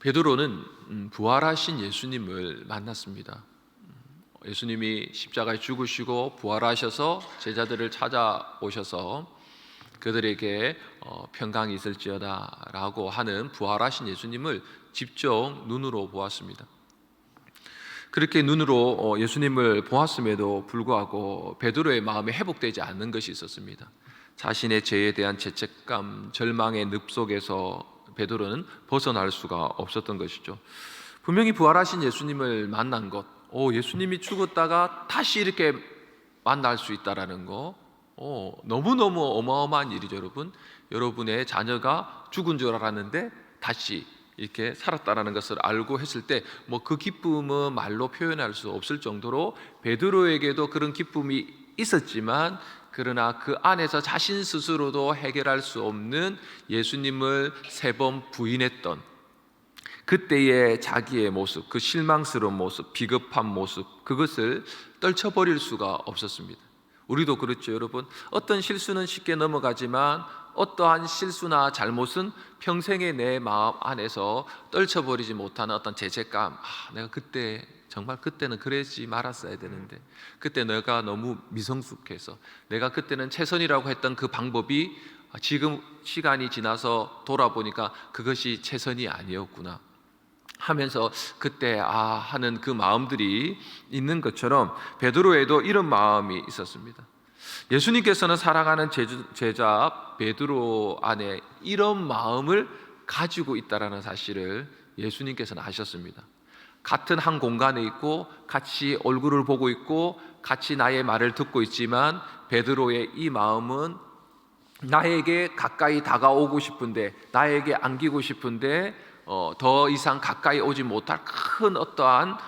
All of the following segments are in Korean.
베드로는 부활하신 예수님을 만났습니다. 예수님이 십자가에 죽으시고 부활하셔서 제자들을 찾아오셔서 그들에게 평강이 있을지어다 라고 하는 부활하신 예수님을 직접 눈으로 보았습니다. 그렇게 눈으로 예수님을 보았음에도 불구하고 베드로의 마음에 회복되지 않는 것이 있었습니다. 자신의 죄에 대한 죄책감, 절망의 늪 속에서 베드로는 벗어날 수가 없었던 것이죠. 분명히 부활하신 예수님을 만난 것, 예수님이 죽었다가 다시 이렇게 만날 수 있다라는 거, 너무너무 어마어마한 일이죠. 여러분의 자녀가 죽은 줄 알았는데 다시 이렇게 살았다라는 것을 알고 했을 때 그 기쁨은 말로 표현할 수 없을 정도로 베드로에게도 그런 기쁨이 있었지만, 그러나 그 안에서 자신 스스로도 해결할 수 없는 예수님을 3번 부인했던 그때의 자기의 모습, 그 실망스러운 모습, 비겁한 모습, 그것을 떨쳐버릴 수가 없었습니다. 우리도 그렇죠, 여러분. 어떤 실수는 쉽게 넘어가지만 어떠한 실수나 잘못은 평생의 내 마음 안에서 떨쳐버리지 못하는 어떤 죄책감, 내가 그때 정말 그때는 그러지 말았어야 되는데, 그때 내가 너무 미성숙해서, 내가 그때는 최선이라고 했던 그 방법이 지금 시간이 지나서 돌아보니까 그것이 최선이 아니었구나 하면서 그때 하는 그 마음들이 있는 것처럼 베드로에도 이런 마음이 있었습니다. 예수님께서는 사랑하는 제자 베드로 안에 이런 마음을 가지고 있다는 사실을 예수님께서는 아셨습니다. 같은 한 공간에 있고 같이 얼굴을 보고 있고 같이 나의 말을 듣고 있지만 베드로의 이 마음은 나에게 가까이 다가오고 싶은데, 나에게 안기고 싶은데 더 이상 가까이 오지 못할 큰 어떠한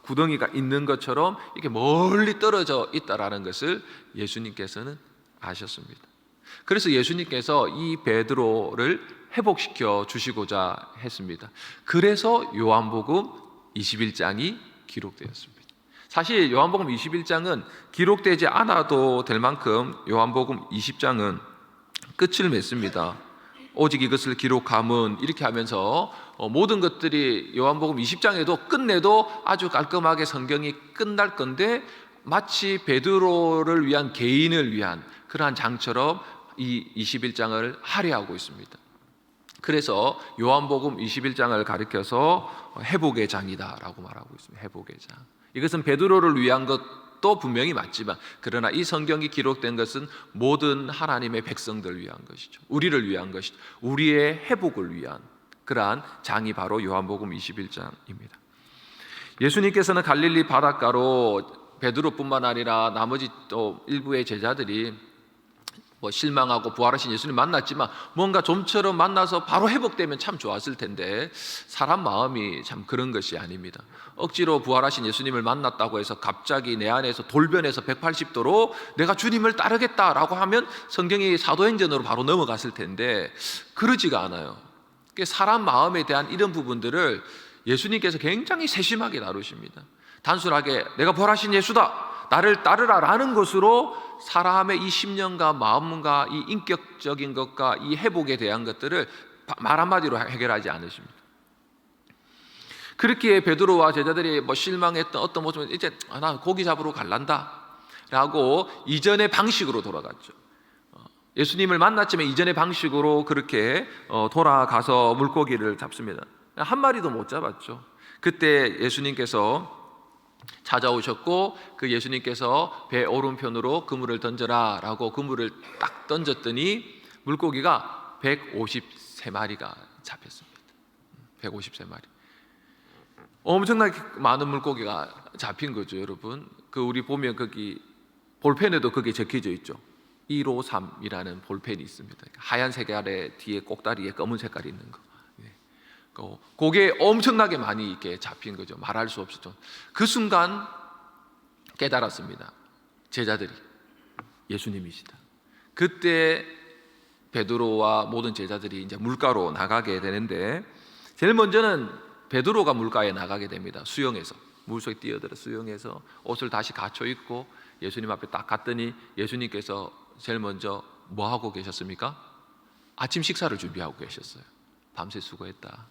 구덩이가 있는 것처럼 이렇게 멀리 떨어져 있다라는 것을 예수님께서는 아셨습니다. 그래서 예수님께서 이 베드로를 회복시켜 주시고자 했습니다. 그래서 요한복음 21장이 기록되었습니다. 사실 요한복음 21장은 기록되지 않아도 될 만큼 요한복음 20장은 끝을 맺습니다. 오직 이것을 기록함은, 이렇게 하면서 모든 것들이 요한복음 20장에도 끝내도 아주 깔끔하게 성경이 끝날 건데, 마치 베드로를 위한, 개인을 위한 그러한 장처럼 이 21장을 할애하고 있습니다. 그래서 요한복음 21장을 가리켜서 회복의 장이다라고 말하고 있습니다. 회복의 장. 이것은 베드로를 위한 것도 분명히 맞지만, 그러나 이 성경이 기록된 것은 모든 하나님의 백성들을 위한 것이죠. 우리를 위한 것이죠. 우리의 회복을 위한 그러한 장이 바로 요한복음 21장입니다. 예수님께서는 갈릴리 바닷가로 베드로뿐만 아니라 나머지 또 일부의 제자들이 실망하고 부활하신 예수님 만났지만, 뭔가 좀처럼 만나서 바로 회복되면 참 좋았을 텐데 사람 마음이 참 그런 것이 아닙니다. 억지로 부활하신 예수님을 만났다고 해서 갑자기 내 안에서 돌변해서 180도로 내가 주님을 따르겠다라고 하면 성경이 사도행전으로 바로 넘어갔을 텐데 그러지가 않아요. 사람 마음에 대한 이런 부분들을 예수님께서 굉장히 세심하게 다루십니다. 단순하게 내가 부활하신 예수다, 나를 따르라라는 것으로 사람의 이 심령과 마음과 이 인격적인 것과 이 회복에 대한 것들을 말 한마디로 해결하지 않으십니다. 그렇게 베드로와 제자들이 실망했던 어떤 모습은 이제 나 고기 잡으러 갈란다 라고 이전의 방식으로 돌아갔죠. 예수님을 만났지만 이전의 방식으로 그렇게 돌아가서 물고기를 잡습니다. 한 마리도 못 잡았죠. 그때 예수님께서 찾아오셨고, 그 예수님께서 배 오른편으로 그물을 던져라 라고 그물을 딱 던졌더니 물고기가 153마리가 잡혔습니다. 153마리. 엄청나게 많은 물고기가 잡힌 거죠, 여러분. 우리 보면 거기 볼펜에도 그게 적혀져 있죠. 153이라는 볼펜이 있습니다. 하얀 색깔의 뒤에 꼭다리에 검은 색깔이 있는 거. 그게 엄청나게 많이 이렇게 잡힌 거죠. 말할 수 없었죠. 그 순간 깨달았습니다. 제자들이 예수님이시다. 그때 베드로와 모든 제자들이 이제 물가로 나가게 되는데, 제일 먼저는 베드로가 물가에 나가게 됩니다. 수영해서, 물속에 뛰어들어 수영해서 옷을 다시 갖춰 입고 예수님 앞에 딱 갔더니 예수님께서 제일 먼저 뭐 하고 계셨습니까? 아침 식사를 준비하고 계셨어요. 밤새 수고했다.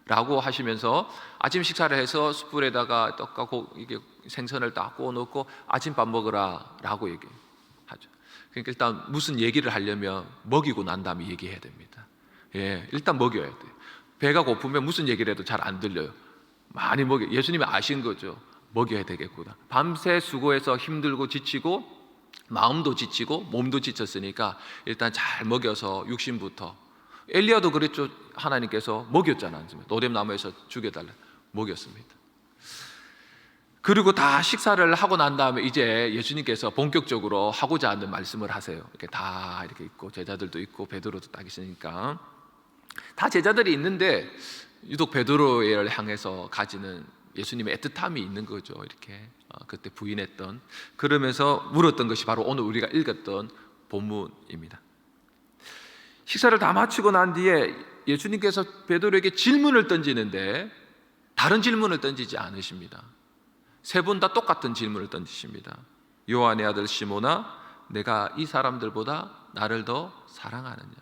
라고 하시면서 아침 식사를 해서 숯불에다가 떡과 이게 생선을 딱 구워 놓고 아침밥 먹으라 라고 얘기하죠. 그러니까 일단 무슨 얘기를 하려면 먹이고 난 다음에 얘기해야 됩니다. 예, 일단 먹여야 돼요. 배가 고프면 무슨 얘기를 해도 잘 안 들려요. 많이 먹여. 예수님이 아신 거죠. 먹여야 되겠구나. 밤새 수고해서 힘들고 지치고 마음도 지치고 몸도 지쳤으니까 일단 잘 먹여서 육신부터. 엘리야도 그랬죠. 하나님께서 먹였잖아요. 노뎀나무에서 죽여달라 먹였습니다. 그리고 다 식사를 하고 난 다음에 이제 예수님께서 본격적으로 하고자 하는 말씀을 하세요. 이렇게 다 이렇게 있고 제자들도 있고 베드로도 딱 있으니까 다 제자들이 있는데 유독 베드로를 향해서 가지는 예수님의 애틋함이 있는 거죠. 이렇게 그때 부인했던, 그러면서 물었던 것이 바로 오늘 우리가 읽었던 본문입니다. 식사를 다 마치고 난 뒤에 예수님께서 베드로에게 질문을 던지는데 다른 질문을 던지지 않으십니다. 세 분 다 똑같은 질문을 던지십니다. 요한의 아들 시몬아, 내가 이 사람들보다 나를 더 사랑하느냐?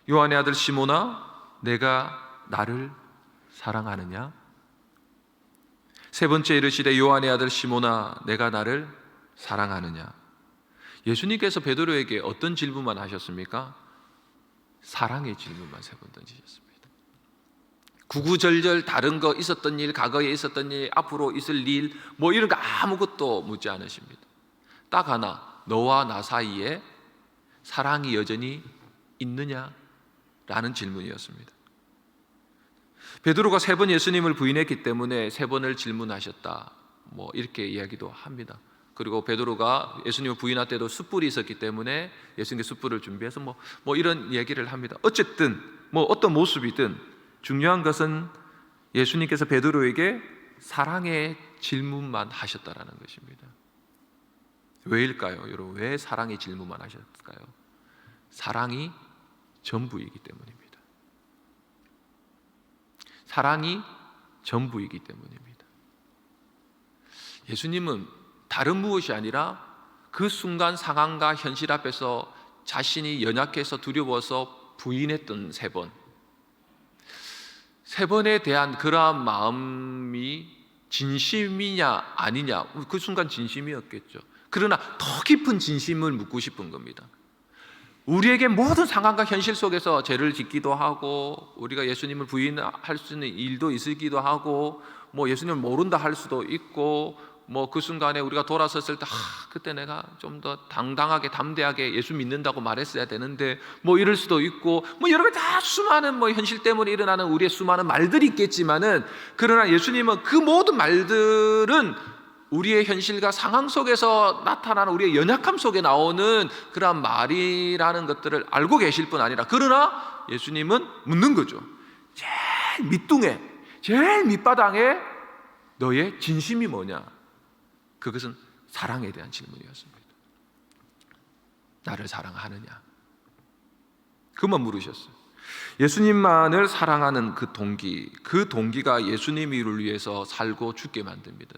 요한의 아들 시몬아, 내가 나를 사랑하느냐? 세 번째 이르시되 요한의 아들 시몬아, 내가 나를 사랑하느냐? 예수님께서 베드로에게 어떤 질문만 하셨습니까? 사랑의 질문만 세 번 던지셨습니다. 구구절절 다른 거 있었던 일, 과거에 있었던 일, 앞으로 있을 일, 뭐 이런 거 아무것도 묻지 않으십니다. 딱 하나, 너와 나 사이에 사랑이 여전히 있느냐? 라는 질문이었습니다. 베드로가 세 번 예수님을 부인했기 때문에 세 번을 질문하셨다, 뭐 이렇게 이야기도 합니다. 그리고 베드로가 예수님을 부인할 때도 숯불이 있었기 때문에 예수님께 숯불을 준비해서 뭐 이런 얘기를 합니다. 어쨌든 뭐 어떤 모습이든 중요한 것은 예수님께서 베드로에게 사랑의 질문만 하셨다라는 것입니다. 왜일까요? 여러분, 왜 사랑의 질문만 하셨을까요? 사랑이 전부이기 때문입니다. 사랑이 전부이기 때문입니다. 예수님은 다른 무엇이 아니라 그 순간 상황과 현실 앞에서 자신이 연약해서 두려워서 부인했던 세 번에 대한 그러한 마음이 진심이냐 아니냐, 그 순간 진심이었겠죠. 그러나 더 깊은 진심을 묻고 싶은 겁니다. 우리에게 모든 상황과 현실 속에서 죄를 짓기도 하고 우리가 예수님을 부인할 수 있는 일도 있기도 하고 뭐 예수님을 모른다 할 수도 있고 뭐 그 순간에 우리가 돌아섰을 때 그때 내가 좀 더 당당하게 담대하게 예수 믿는다고 말했어야 되는데 뭐 이럴 수도 있고 뭐 여러 가지 다 수많은 뭐 현실 때문에 일어나는 우리의 수많은 말들이 있겠지만은, 그러나 예수님은 그 모든 말들은 우리의 현실과 상황 속에서 나타나는 우리의 연약함 속에 나오는 그러한 말이라는 것들을 알고 계실 뿐 아니라, 그러나 예수님은 묻는 거죠. 제일 밑둥에, 제일 밑바닥에 너의 진심이 뭐냐? 그것은 사랑에 대한 질문이었습니다. 나를 사랑하느냐? 그만 물으셨어요. 예수님만을 사랑하는 그 동기가 예수님을 위해서 살고 죽게 만듭니다.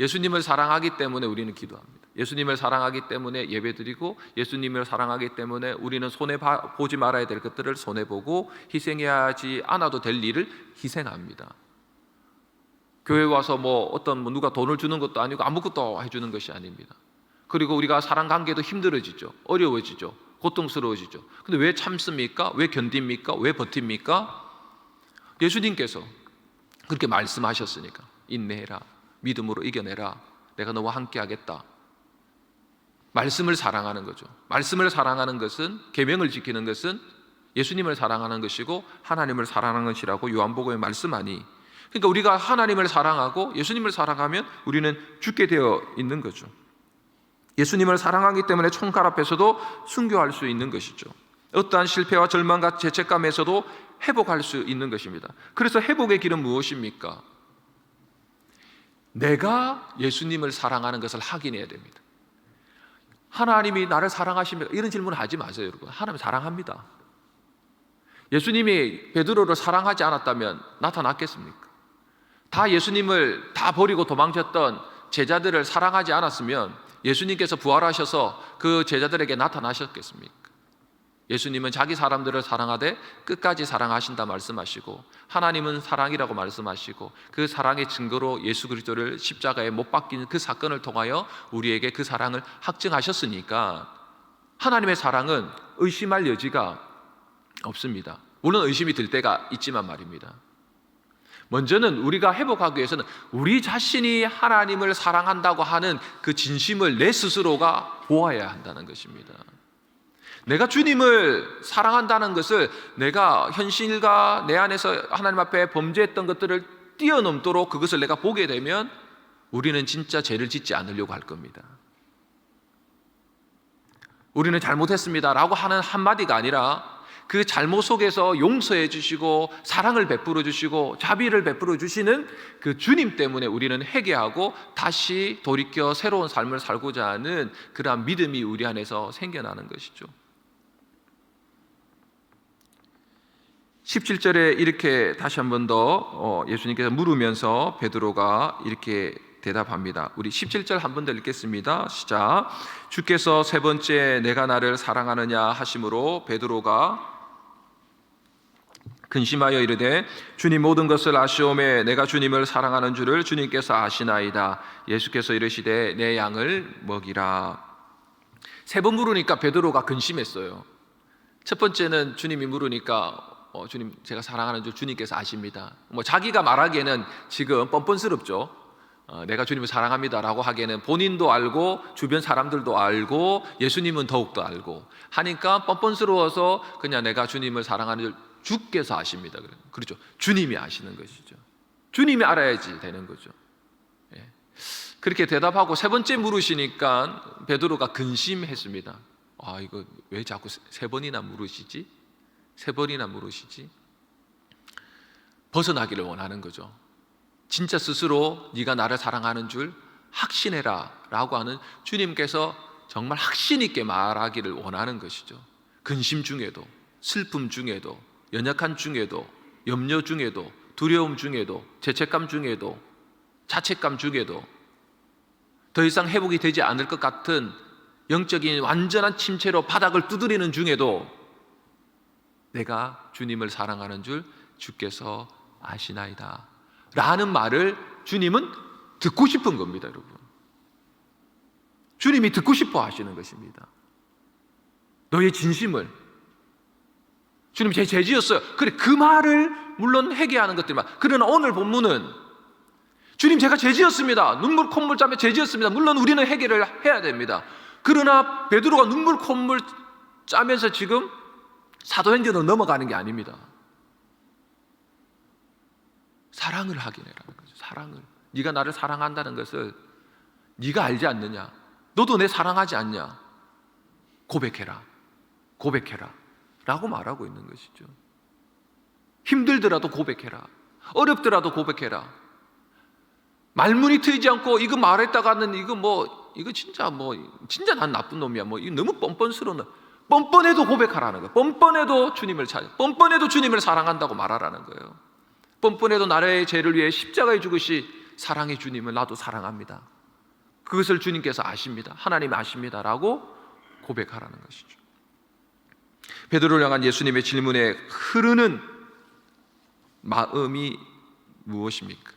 예수님을 사랑하기 때문에 우리는 기도합니다. 예수님을 사랑하기 때문에 예배드리고, 예수님을 사랑하기 때문에 우리는 손해보지 말아야 될 것들을 손해보고 희생해야 하지 않아도 될 일을 희생합니다. 교회 와서 누가 돈을 주는 것도 아니고 아무것도 해주는 것이 아닙니다. 그리고 우리가 사랑 관계도 힘들어지죠. 어려워지죠. 고통스러워지죠. 근데 왜 참습니까? 왜 견딥니까? 왜 버팁니까? 예수님께서 그렇게 말씀하셨으니까. 인내해라, 믿음으로 이겨내라, 내가 너와 함께 하겠다. 말씀을 사랑하는 거죠. 말씀을 사랑하는 것은, 계명을 지키는 것은 예수님을 사랑하는 것이고 하나님을 사랑하는 것이라고 요한복음에 말씀하니, 그러니까 우리가 하나님을 사랑하고 예수님을 사랑하면 우리는 죽게 되어 있는 거죠. 예수님을 사랑하기 때문에 총칼 앞에서도 순교할 수 있는 것이죠. 어떠한 실패와 절망과 죄책감에서도 회복할 수 있는 것입니다. 그래서 회복의 길은 무엇입니까? 내가 예수님을 사랑하는 것을 확인해야 됩니다. 하나님이 나를 사랑하십니까? 이런 질문을 하지 마세요, 여러분. 하나님 사랑합니다. 예수님이 베드로를 사랑하지 않았다면 나타났겠습니까? 다 예수님을 다 버리고 도망쳤던 제자들을 사랑하지 않았으면 예수님께서 부활하셔서 그 제자들에게 나타나셨겠습니까? 예수님은 자기 사람들을 사랑하되 끝까지 사랑하신다 말씀하시고, 하나님은 사랑이라고 말씀하시고, 그 사랑의 증거로 예수 그리스도를 십자가에 못 박힌 그 사건을 통하여 우리에게 그 사랑을 확증하셨으니까 하나님의 사랑은 의심할 여지가 없습니다. 물론 의심이 들 때가 있지만 말입니다. 먼저는 우리가 회복하기 위해서는 우리 자신이 하나님을 사랑한다고 하는 그 진심을 내 스스로가 보아야 한다는 것입니다. 내가 주님을 사랑한다는 것을 내가 현실과 내 안에서 하나님 앞에 범죄했던 것들을 뛰어넘도록 그것을 내가 보게 되면 우리는 진짜 죄를 짓지 않으려고 할 겁니다. 우리는 잘못했습니다 라고 하는 한마디가 아니라 그 잘못 속에서 용서해 주시고 사랑을 베풀어 주시고 자비를 베풀어 주시는 그 주님 때문에 우리는 회개하고 다시 돌이켜 새로운 삶을 살고자 하는 그러한 믿음이 우리 안에서 생겨나는 것이죠. 17절에 이렇게 다시 한 번 더 예수님께서 물으면서 베드로가 이렇게 대답합니다. 우리 17절 한 번 더 읽겠습니다. 시작. 주께서 세 번째 내가 나를 사랑하느냐 하심으로 베드로가 근심하여 이르되 주님 모든 것을 아시오매 내가 주님을 사랑하는 줄을 주님께서 아시나이다. 예수께서 이르시되 내 양을 먹이라. 세 번 물으니까 베드로가 근심했어요. 첫 번째는 주님이 물으니까 주님 제가 사랑하는 줄 주님께서 아십니다. 자기가 말하기에는 지금 뻔뻔스럽죠. 내가 주님을 사랑합니다 라고 하기에는 본인도 알고 주변 사람들도 알고 예수님은 더욱더 알고 하니까 뻔뻔스러워서 그냥 내가 주님을 사랑하는 줄 주께서 아십니다. 그렇죠. 주님이 아시는 것이죠. 주님이 알아야지 되는 거죠. 그렇게 대답하고 세 번째 물으시니까 베드로가 근심했습니다. 이거 왜 자꾸 세 번이나 물으시지? 세 번이나 물으시지? 벗어나기를 원하는 거죠. 진짜 스스로 네가 나를 사랑하는 줄 확신해라 라고 하는 주님께서 정말 확신 있게 말하기를 원하는 것이죠. 근심 중에도, 슬픔 중에도, 연약한 중에도, 염려 중에도, 두려움 중에도, 죄책감 중에도, 자책감 중에도, 더 이상 회복이 되지 않을 것 같은 영적인 완전한 침체로 바닥을 두드리는 중에도 내가 주님을 사랑하는 줄 주께서 아시나이다 라는 말을 주님은 듣고 싶은 겁니다. 여러분, 주님이 듣고 싶어 하시는 것입니다. 너의 진심을, 주님 제 죄지었어요. 그래, 그 말을 물론 회개하는 것들만. 그러나 오늘 본문은 주님 제가 죄지었습니다. 눈물 콧물 짜며 죄지었습니다. 물론 우리는 회개를 해야 됩니다. 그러나 베드로가 눈물 콧물 짜면서 지금 사도행전으로 넘어가는 게 아닙니다. 사랑을 확인해라는 거죠. 사랑을. 네가 나를 사랑한다는 것을 네가 알지 않느냐? 너도 내 사랑하지 않냐? 고백해라. 고백해라 라고 말하고 있는 것이죠. 힘들더라도 고백해라. 어렵더라도 고백해라. 말문이 트이지 않고 이거 말했다가는 이거 진짜 난 나쁜 놈이야. 이거 너무 뻔뻔스러운 놈. 뻔뻔해도 고백하라는 거예요. 뻔뻔해도 주님을 찾아. 뻔뻔해도 주님을 사랑한다고 말하라는 거예요. 뻔뻔해도 나의 죄를 위해 십자가에 죽으시 사랑의 주님을 나도 사랑합니다. 그것을 주님께서 아십니다. 하나님 아십니다 라고 고백하라는 것이죠. 베드로를 향한 예수님의 질문에 흐르는 마음이 무엇입니까?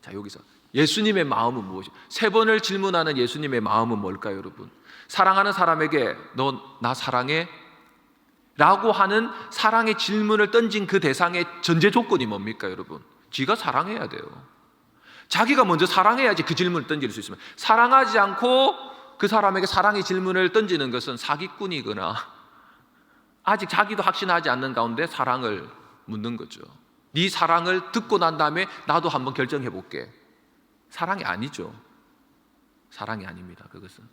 자, 여기서 예수님의 마음은 무엇입니까? 세 번을 질문하는 예수님의 마음은 뭘까요, 여러분? 사랑하는 사람에게 너 나 사랑해? 라고 하는 사랑의 질문을 던진 그 대상의 전제 조건이 뭡니까, 여러분? 지가 사랑해야 돼요. 자기가 먼저 사랑해야지 그 질문을 던질 수 있습니다. 사랑하지 않고 그 사람에게 사랑의 질문을 던지는 것은 사기꾼이거나 아직 자기도 확신하지 않는 가운데 사랑을 묻는 거죠. 네 사랑을 듣고 난 다음에 나도 한번 결정해 볼게. 사랑이 아니죠. 사랑이 아닙니다. 그것은.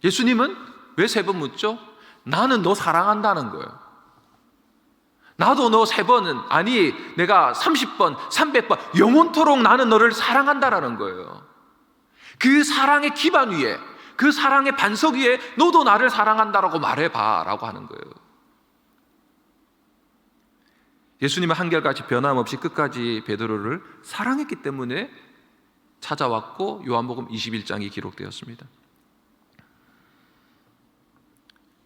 예수님은 왜 세 번 묻죠? 나는 너 사랑한다는 거예요. 나도 너 세 번은 아니 내가 30번, 300번 영원토록 나는 너를 사랑한다라는 거예요. 그 사랑의 기반 위에, 그 사랑의 반석 위에 너도 나를 사랑한다라고 말해봐 라고 하는 거예요. 예수님은 한결같이 변함없이 끝까지 베드로를 사랑했기 때문에 찾아왔고 요한복음 21장이 기록되었습니다.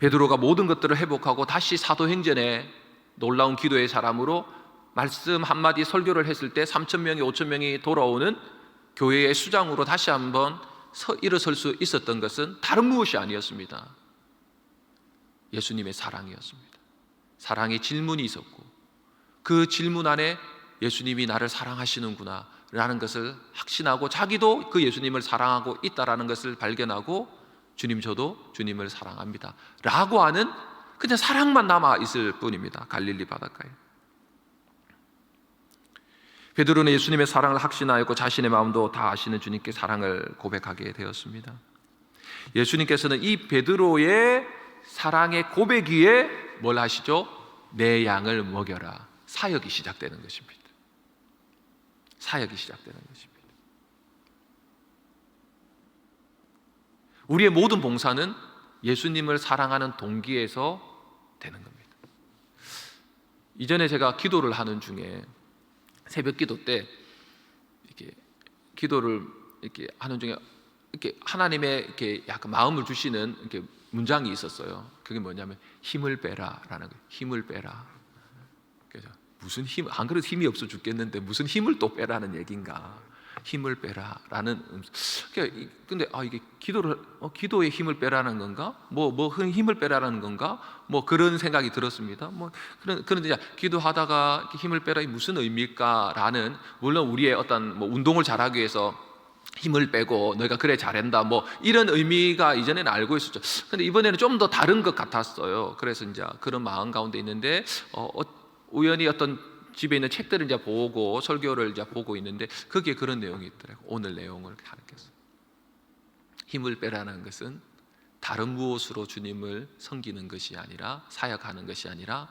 베드로가 모든 것들을 회복하고 다시 사도행전에 놀라운 기도의 사람으로 말씀 한마디 설교를 했을 때 3,000명이 5,000명이 돌아오는 교회의 수장으로 다시 한번 일어설 수 있었던 것은 다른 무엇이 아니었습니다. 예수님의 사랑이었습니다. 사랑의 질문이 있었고, 그 질문 안에 예수님이 나를 사랑하시는구나 라는 것을 확신하고, 자기도 그 예수님을 사랑하고 있다라는 것을 발견하고, 주님, 저도 주님을 사랑합니다 라고 하는 그냥 사랑만 남아 있을 뿐입니다. 갈릴리 바닷가에. 베드로는 예수님의 사랑을 확신하였고 자신의 마음도 다 아시는 주님께 사랑을 고백하게 되었습니다. 예수님께서는 이 베드로의 사랑의 고백 위에 뭘 하시죠? 내 양을 먹여라. 사역이 시작되는 것입니다. 사역이 시작되는 것입니다. 우리의 모든 봉사는 예수님을 사랑하는 동기에서 되는 겁니다. 이전에 제가 기도를 하는 중에, 새벽 기도 때 이렇게 기도를 이렇게 하는 중에 이렇게 하나님의 이렇게 약간 마음을 주시는 이렇게 문장이 있었어요. 그게 뭐냐면 힘을 빼라라는 거예요. 힘을 빼라. 그래서 무슨 힘? 안 그래도 힘이 없어 죽겠는데 무슨 힘을 또 빼라는 얘기인가? 힘을 빼라라는. 근데 이게 기도에 힘을 빼라는 건가? 힘을 빼라는 건가? 그런 생각이 들었습니다. 그런데 기도하다가 힘을 빼라 무슨 의미일까라는, 물론 우리의 어떤 운동을 잘하기 위해서 힘을 빼고 너희가 그래 잘한다 이런 의미가 이전에는 알고 있었죠. 근데 이번에는 좀 더 다른 것 같았어요. 그래서 이제 그런 마음 가운데 있는데 우연히 어떤 집에 있는 책들을 이제 보고 설교를 이제 보고 있는데 거기에 그런 내용이 있더라고요. 오늘 내용을 가르쳤어요. 힘을 빼라는 것은 다른 무엇으로 주님을 섬기는 것이 아니라, 사역하는 것이 아니라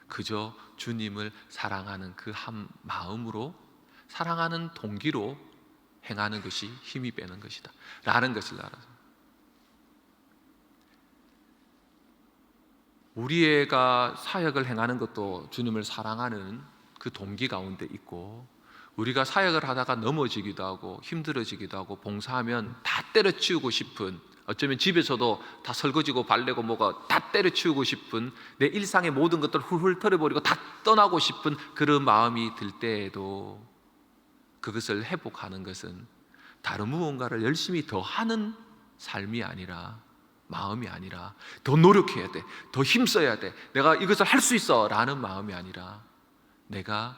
그저 주님을 사랑하는 그 한 마음으로, 사랑하는 동기로 행하는 것이 힘이 빼는 것이다 라는 것을 알아서, 우리가 사역을 행하는 것도 주님을 사랑하는 그 동기 가운데 있고, 우리가 사역을 하다가 넘어지기도 하고 힘들어지기도 하고 봉사하면 다 때려치우고 싶은, 어쩌면 집에서도 다 설거지고 발레고 뭐가 다 때려치우고 싶은, 내 일상의 모든 것들을 훌훌 털어버리고 다 떠나고 싶은 그런 마음이 들 때에도 그것을 회복하는 것은 다른 무언가를 열심히 더 하는 삶이 아니라, 마음이 아니라, 더 노력해야 돼, 더 힘써야 돼, 내가 이것을 할 수 있어 라는 마음이 아니라, 내가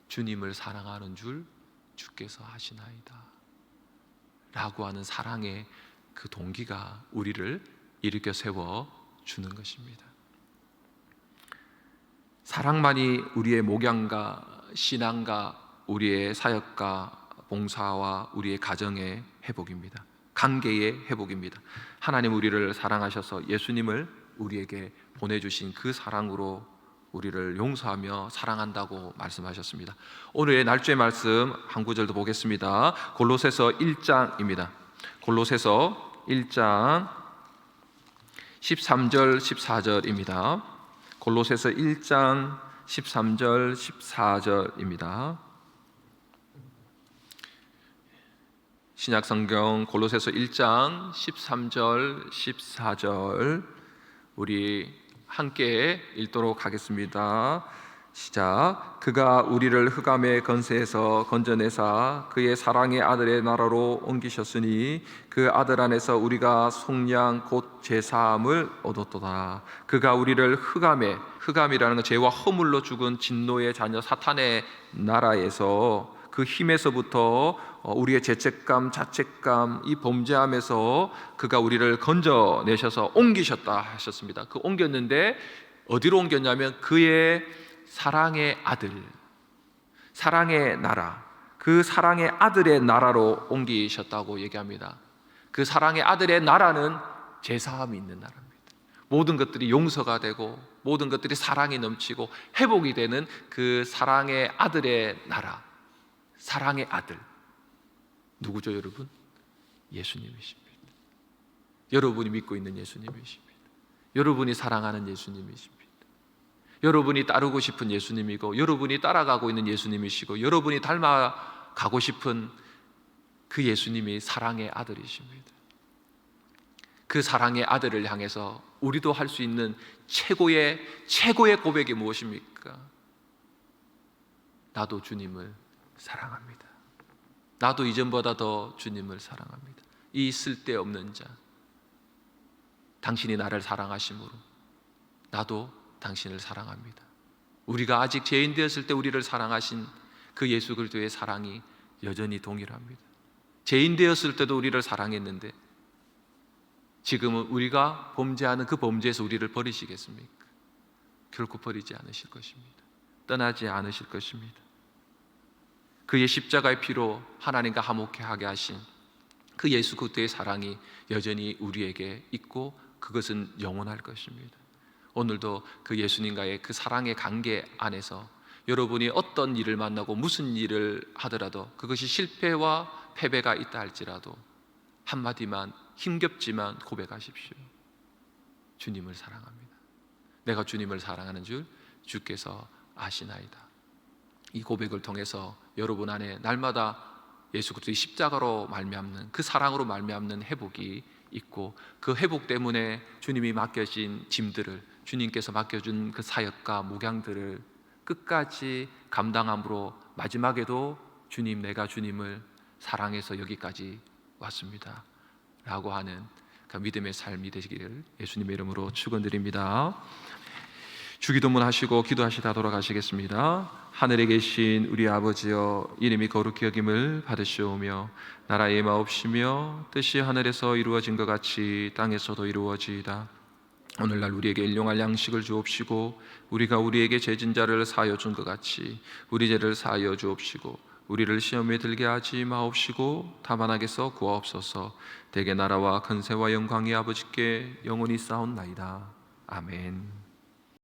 주님을 사랑하는 줄 주께서 아시나이다 라고 하는 사랑의 그 동기가 우리를 일으켜 세워 주는 것입니다. 사랑만이 우리의 목양과 신앙과 우리의 사역과 봉사와 우리의 가정의 회복입니다. 관계의 회복입니다. 하나님 우리를 사랑하셔서 예수님을 우리에게 보내주신 그 사랑으로 우리를 용서하며 사랑한다고 말씀하셨습니다. 오늘의 날주의 말씀 한 구절 더 보겠습니다. 골로새서 1장입니다. 골로새서 1장 13절 14절입니다. 골로새서 1장 13절 14절입니다. 신약성경 골로새서 1장 13절 14절 우리 함께 읽도록 하겠습니다. 시작. 그가 우리를 흑암의 건세에서 건져내사 그의 사랑의 아들의 나라로 옮기셨으니 그 아들 안에서 우리가 속량 곧 제사함을 얻었도다. 그가 우리를 흑암이라는 건 죄와 허물로 죽은 진노의 자녀 사탄의 나라에서, 그 힘에서부터 우리의 죄책감, 자책감, 이 범죄함에서 그가 우리를 건져내셔서 옮기셨다 하셨습니다. 그 옮겼는데 어디로 옮겼냐면 그의 사랑의 아들, 사랑의 나라, 그 사랑의 아들의 나라로 옮기셨다고 얘기합니다. 그 사랑의 아들의 나라는 제사함이 있는 나라입니다. 모든 것들이 용서가 되고 모든 것들이 사랑이 넘치고 회복이 되는 그 사랑의 아들의 나라, 사랑의 아들 누구죠 여러분? 예수님이십니다. 여러분이 믿고 있는 예수님이십니다. 여러분이 사랑하는 예수님이십니다. 여러분이 따르고 싶은 예수님이고, 여러분이 따라가고 있는 예수님이시고, 여러분이 닮아가고 싶은 그 예수님이 사랑의 아들이십니다. 그 사랑의 아들을 향해서 우리도 할 수 있는 최고의 고백이 무엇입니까? 나도 주님을 사랑합니다. 나도 이전보다 더 주님을 사랑합니다. 이 쓸데없는 자, 당신이 나를 사랑하심으로 나도 당신을 사랑합니다. 우리가 아직 죄인 되었을 때 우리를 사랑하신 그 예수 그리스도의 사랑이 여전히 동일합니다. 죄인 되었을 때도 우리를 사랑했는데 지금은 우리가 범죄하는 그 범죄에서 우리를 버리시겠습니까? 결코 버리지 않으실 것입니다. 떠나지 않으실 것입니다. 그의 십자가의 피로 하나님과 화목케 하게 하신 그 예수 그리스도의 사랑이 여전히 우리에게 있고 그것은 영원할 것입니다. 오늘도 그 예수님과의 그 사랑의 관계 안에서 여러분이 어떤 일을 만나고 무슨 일을 하더라도 그것이 실패와 패배가 있다 할지라도 한마디만 힘겹지만 고백하십시오. 주님을 사랑합니다. 내가 주님을 사랑하는 줄 주께서 아시나이다. 이 고백을 통해서 여러분 안에 날마다 예수 그리스도의 십자가로 말미암는 그 사랑으로 말미암는 회복이 있고 그 회복 때문에 주님이 맡겨진 짐들을 주님께서 맡겨준 그 사역과 목양들을 끝까지 감당함으로 마지막에도 주님 내가 주님을 사랑해서 여기까지 왔습니다 라고 하는 그 믿음의 삶이 되시기를 예수님의 이름으로 축원드립니다. 주기도문 하시고 기도하시다 돌아가시겠습니다. 하늘에 계신 우리 아버지여 이름이 거룩히 여김을 받으시오며 나라의 마옵시며 뜻이 하늘에서 이루어진 것 같이 땅에서도 이루어지이다. 오늘날 우리에게 일용할 양식을 주옵시고 우리가 우리에게 죄진 자를 사하여 준 것 같이 우리 죄를 사하여 주옵시고 우리를 시험에 들게 하지 마옵시고 다만 악에서 구하옵소서. 대개 나라와 권세와 영광이 아버지께 영원히 쌓옵나이다. 아멘.